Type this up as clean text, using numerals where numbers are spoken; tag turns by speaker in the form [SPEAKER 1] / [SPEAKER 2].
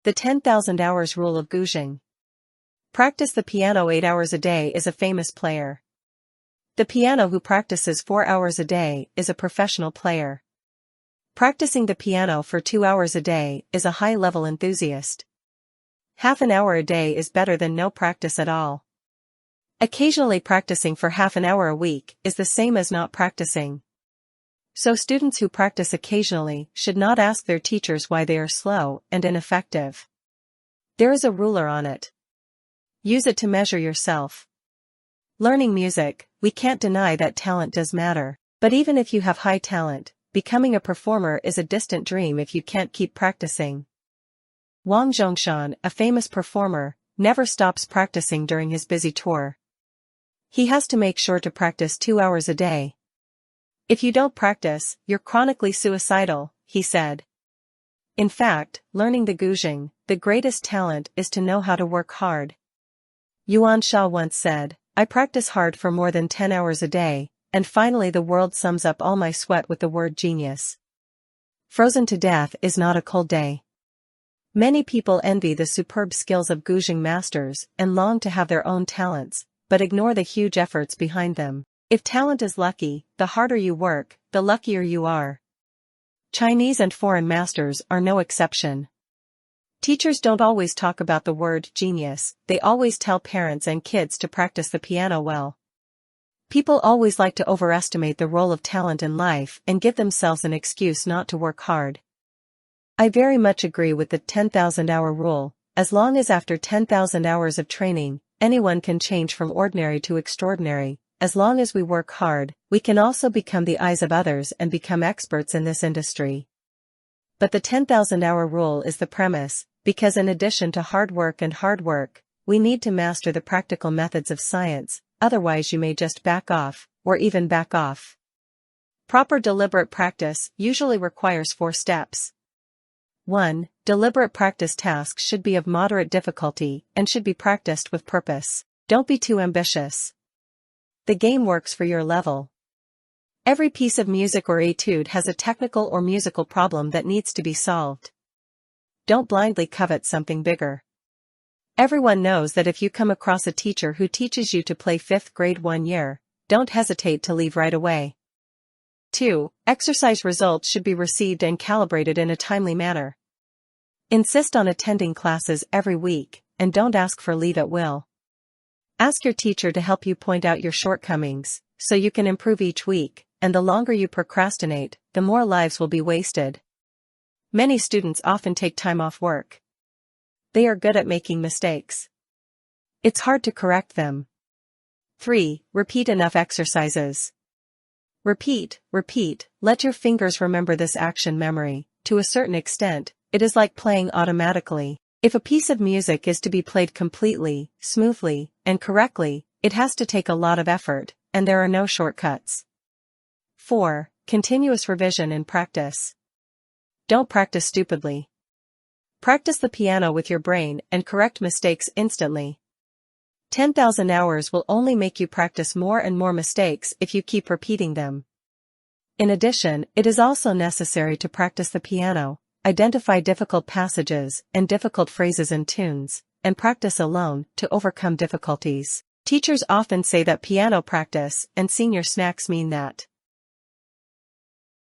[SPEAKER 1] The 10,000 hours rule of Guzheng. Practice the piano 8 hours a day is a famous player. The piano who practices 4 hours a day is a professional player. Practicing the piano for 2 hours a day is a high-level enthusiast. Half an hour a day is better than no practice at all. Occasionally practicing for half an hour a week is the same as not practicing. So students who practice occasionally should not ask their teachers why they are slow and ineffective. There is a ruler on it. Use it to measure yourself. Learning music, we can't deny that talent does matter, but even if you have high talent, becoming a performer is a distant dream if you can't keep practicing. Wang Zhongshan, a famous performer, never stops practicing during his busy tour. He has to make sure to practice 2 hours a day. If you don't practice, you're chronically suicidal, he said. In fact, learning the Guzheng, the greatest talent is to know how to work hard. Yuan Sha once said, I practice hard for more than 10 hours a day, and finally the world sums up all my sweat with the word genius. Frozen to death is not a cold day. Many people envy the superb skills of Guzheng masters and long to have their own talents, but ignore the huge efforts behind them. If talent is lucky, the harder you work, the luckier you are. Chinese and foreign masters are no exception. Teachers don't always talk about the word genius, they always tell parents and kids to practice the piano well. People always like to overestimate the role of talent in life and give themselves an excuse not to work hard. I very much agree with the 10,000-hour rule. As long as after 10,000 hours of training, anyone can change from ordinary to extraordinary. As long as we work hard, we can also become the eyes of others and become experts in this industry. But the 10,000-hour rule is the premise, because in addition to hard work, we need to master the practical methods of science, otherwise you may just back off, or even back off. Proper deliberate practice usually requires 4 steps. 1. Deliberate practice tasks should be of moderate difficulty and should be practiced with purpose. Don't be too ambitious. The game works for your level. Every piece of music or etude has a technical or musical problem that needs to be solved. Don't blindly covet something bigger. Everyone knows that if you come across a teacher who teaches you to play 5th grade one year, don't hesitate to leave right away. 2. Exercise results should be received and calibrated in a timely manner. Insist on attending classes every week, and don't ask for leave at will. Ask your teacher to help you point out your shortcomings, so you can improve each week, and the longer you procrastinate, the more lives will be wasted. Many students often take time off work. They are good at making mistakes. It's hard to correct them. 3. Repeat enough exercises. Repeat, let your fingers remember this action memory. To a certain extent, it is like playing automatically. If a piece of music is to be played completely, smoothly, and correctly, it has to take a lot of effort, and there are no shortcuts. 4. Continuous revision and practice. Don't practice stupidly. Practice the piano with your brain and correct mistakes instantly. 10,000 hours will only make you practice more and more mistakes if you keep repeating them. In addition, it is also necessary to practice the piano. Identify difficult passages and difficult phrases and tunes, and practice alone to overcome difficulties. Teachers often say that piano practice and senior snacks mean that